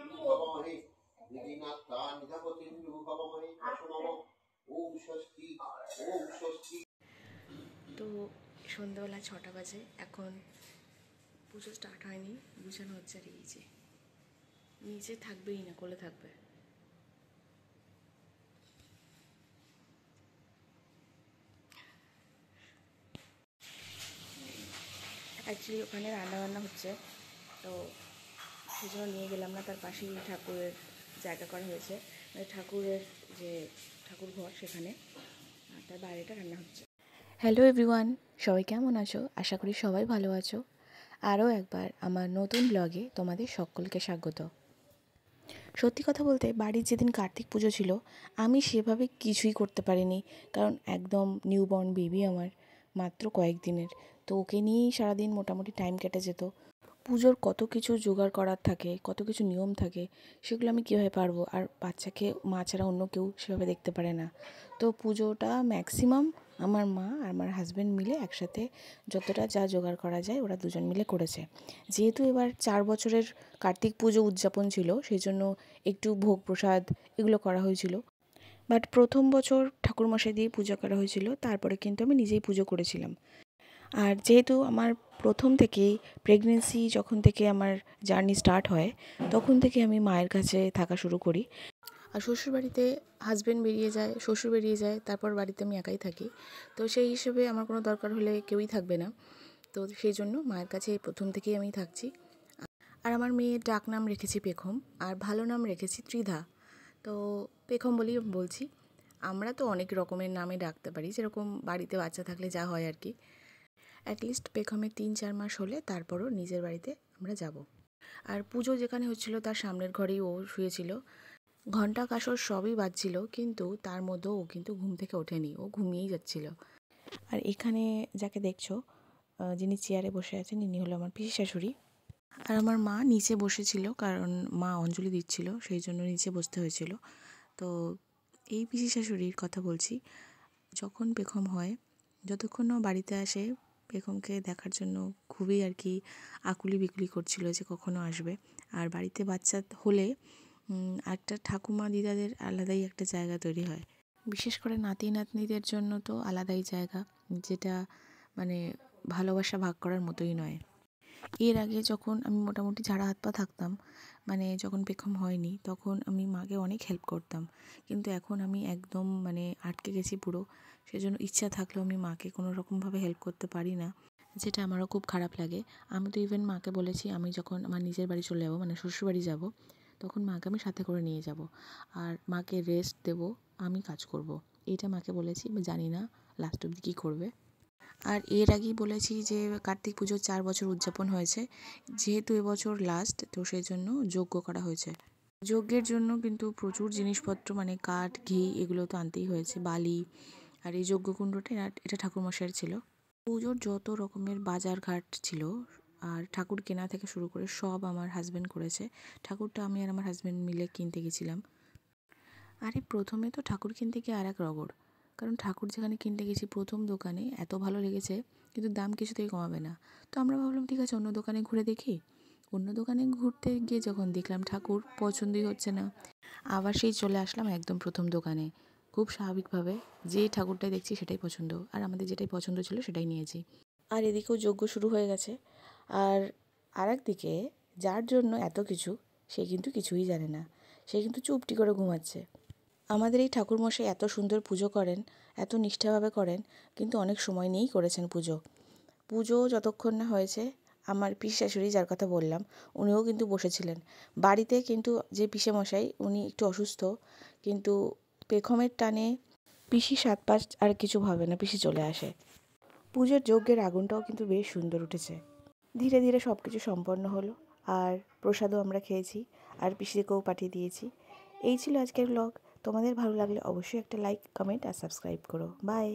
ভবামহে দিদিনাথা নিধাপতিন্দু ভবামহে অসমম ওম স্বস্তি ওম স্বস্তি। তো সন্ধ্যাবেলা 6টা বাজে, এখন পুজো স্টার্ট হয়নি, গুছানো হচ্ছে। আর এই যে নিচে থাকবেই না, কোলে থাকবে। অ্যাকচুয়ালি ওখানে রান্নাবান্না হচ্ছে, তো সেই জন্য নিয়ে গেলাম না। তার পাশেই ঠাকুরের জায়গা করা হয়েছে, মানে ঠাকুরের যে ঠাকুর ঘর সেখানে, আর তার বাইরেটা রান্না হচ্ছে। হ্যালো এভরিওয়ান, সবাই কেমন আছো? আশা করি সবাই ভালো আছো। আরও একবার আমার নতুন ব্লগে তোমাদের সকলকে স্বাগত। সত্যি কথা বলতে, বাড়ির যেদিন কার্তিক পুজো ছিল আমি সেভাবে কিছুই করতে পারিনি, কারণ একদম নিউবর্ন বেবি আমার, মাত্র কয়েকদিনের। তো ওকে নিয়েই সারাদিন মোটামুটি টাইম কেটে যেত। পুজোর কত কিছু জোগাড় করার থাকে, কত কিছু নিয়ম থাকে, সেগুলো আমি কীভাবে পারবো? আর বাচ্চাকে মা ছাড়া অন্য কেউ সেভাবে দেখতে পারে না। তো পুজোটা ম্যাক্সিমাম আমার মা আর আমার হাজব্যান্ড মিলে একসাথে যতটা যা জোগাড় করা যায় ওরা দুজন মিলে করেছে। যেহেতু এবার 4 বছরের কার্তিক পুজো উদযাপন ছিল, সেই জন্য একটু ভোগ প্রসাদ এগুলো করা হয়েছিল। বাট প্রথম বছর ঠাকুরমশাই দিয়ে পূজা করা হয়েছিল, তারপরে কিন্তু আমি নিজেই পুজো করেছিলাম। আর যেহেতু আমার প্রথম থেকেই প্রেগনেন্সি, যখন থেকে আমার জার্নি স্টার্ট হয় তখন থেকে আমি মায়ের কাছে থাকা শুরু করি। আর শ্বশুরবাড়িতে হাজব্যান্ড বেরিয়ে যায়, শ্বশুর বেরিয়ে যায়, তারপর বাড়িতে আমি একাই থাকি। তো সেই হিসেবে আমার কোনো দরকার হলে কেউই থাকবে না, তো সেই জন্য মায়ের কাছে প্রথম থেকেই আমি থাকছি। আর আমার মেয়ের ডাক নাম রেখেছি পেখম, আর ভালো নাম রেখেছি ত্রিধা। তো পেখম বলেই বলছি। আমরা তো অনেক রকমের নামে ডাকতে পারি, যেরকম বাড়িতে বাচ্চা থাকলে যা হয় আর কি। অ্যাটলিস্ট পেখমের 3-4 মাস হলে তারপরও নিজের বাড়িতে আমরা যাব। আর পুজো যেখানে হচ্ছিলো তার সামনের ঘরেই ও শুয়েছিল। ঘণ্টা কাসর সবই বাজছিল, কিন্তু তার মধ্যেও ও কিন্তু ঘুম থেকে ওঠেনি, ও ঘুমিয়েই যাচ্ছিল। আর এখানে যাকে দেখছো, যিনি চেয়ারে বসে আছেন, ইনি হলো আমার পিসি শাশুড়ি। আর আমার মা নিচে বসেছিল, কারণ মা অঞ্জলি দিচ্ছিল, সেই জন্য নিচে বসতে হয়েছিল। তো এই পিসি শাশুড়ির কথা বলছি। যখন পেখম হয়, যতক্ষণ না বাড়িতে আসে, পেখমকে দেখার জন্য খুবই আর কি আকুলি বিকুলি করছিল যে কখনো আসবে। আর বাড়িতে বাচ্চা হলে একটা ঠাকুমা দিদাদের আলাদাই একটা জায়গা তৈরি হয়, বিশেষ করে নাতি নাতনিদের জন্য তো আলাদাই জায়গা, যেটা মানে ভালোবাসা ভাগ করার মতোই নয়। এর আগে যখন আমি মোটামুটি ঝাড়া হাত পা থাকতাম, মানে যখন পেখম হয়নি, তখন আমি মাকে অনেক হেল্প করতাম। কিন্তু এখন আমি একদম মানে আটকে গেছি পুরো, সেজন্য ইচ্ছা থাকলেও আমি মাকে কোনো রকমভাবে হেল্প করতে পারি না, যেটা আমারও খুব খারাপ লাগে। আমি তো ইভেন মাকে বলেছি, আমি যখন আমার নিজের বাড়ি চলে যাবো, মানে শ্বশুরবাড়ি যাব, তখন মাকে আমি সাথে করে নিয়ে যাব, আর মাকে রেস্ট দেব, আমি কাজ করব। এটা মাকে বলেছি, জানি না লাস্ট অবধি কী করবে। আর এর আগেই বলেছি যে কার্তিক পুজোর 4 বছর উদযাপন হয়েছে, যেহেতু এবছর লাস্ট, তো সেই জন্য যজ্ঞ করা হয়েছে। যজ্ঞের জন্য কিন্তু প্রচুর জিনিসপত্র, মানে কাঠ, ঘি, এগুলো তো আনতেই হয়েছে, বালি। আর এই যজ্ঞকুণ্ডটা এটা ঠাকুরমশাইয়ের ছিল। পুজোর যত রকমের বাজার ঘাট ছিল আর ঠাকুর কেনা থেকে শুরু করে সব আমার হাজব্যান্ড করেছে। ঠাকুরটা আমি আর আমার হাজব্যান্ড মিলে কিনতে গেছিলাম। আরে প্রথমে তো ঠাকুর কিনতে গিয়ে আর এক রগড়, কারণ ঠাকুর যেখানে কিনতে গেছি প্রথম দোকানে এত ভালো লেগেছে, কিন্তু দাম কিছুতেই কমাবে না। তো আমরা ভাবলাম ঠিক আছে অন্য দোকানে ঘুরে দেখি। অন্য দোকানে ঘুরতে গিয়ে যখন দেখলাম ঠাকুর পছন্দই হচ্ছে না, আবার সেই চলে আসলাম একদম প্রথম দোকানে। খুব স্বাভাবিকভাবে যে ঠাকুরটাই দেখছি সেটাই পছন্দ, আর আমাদের যেটাই পছন্দ ছিল সেটাই নিয়েছি। আর এদিকেও যজ্ঞ শুরু হয়ে গেছে। আর একদিকে যার জন্য এত কিছু, সে কিন্তু কিছুই জানে না, সে কিন্তু চুপটি করে ঘুমাচ্ছে। আমাদের এই ঠাকুরমশাই এত সুন্দর পুজো করেন, এত নিষ্ঠাভাবে করেন, কিন্তু অনেক সময় নিয়েই করেছেন পুজো। পুজো যতক্ষণ না হয়েছে, আমার পিসি শাশুড়ি যার কথা বললাম, উনিও কিন্তু বসেছিলেন বাড়িতে। কিন্তু যে পিসেমশাই, উনি একটু অসুস্থ, কিন্তু পেখমের টানে পিসি 7-5 আর কিছু ভাবে না, পিসি চলে আসে। পুজোর যজ্ঞের আগুনটাও কিন্তু বেশ সুন্দর উঠেছে। ধীরে ধীরে সব কিছু সম্পন্ন হলো, আর প্রসাদও আমরা খেয়েছি, আর পিসিকেও পাঠিয়ে দিয়েছি। এই ছিল আজকের ব্লগ। তোমাদের ভালো লাগলে অবশ্যই একটা লাইক, কমেন্ট আর সাবস্ক্রাইব করো। বাই।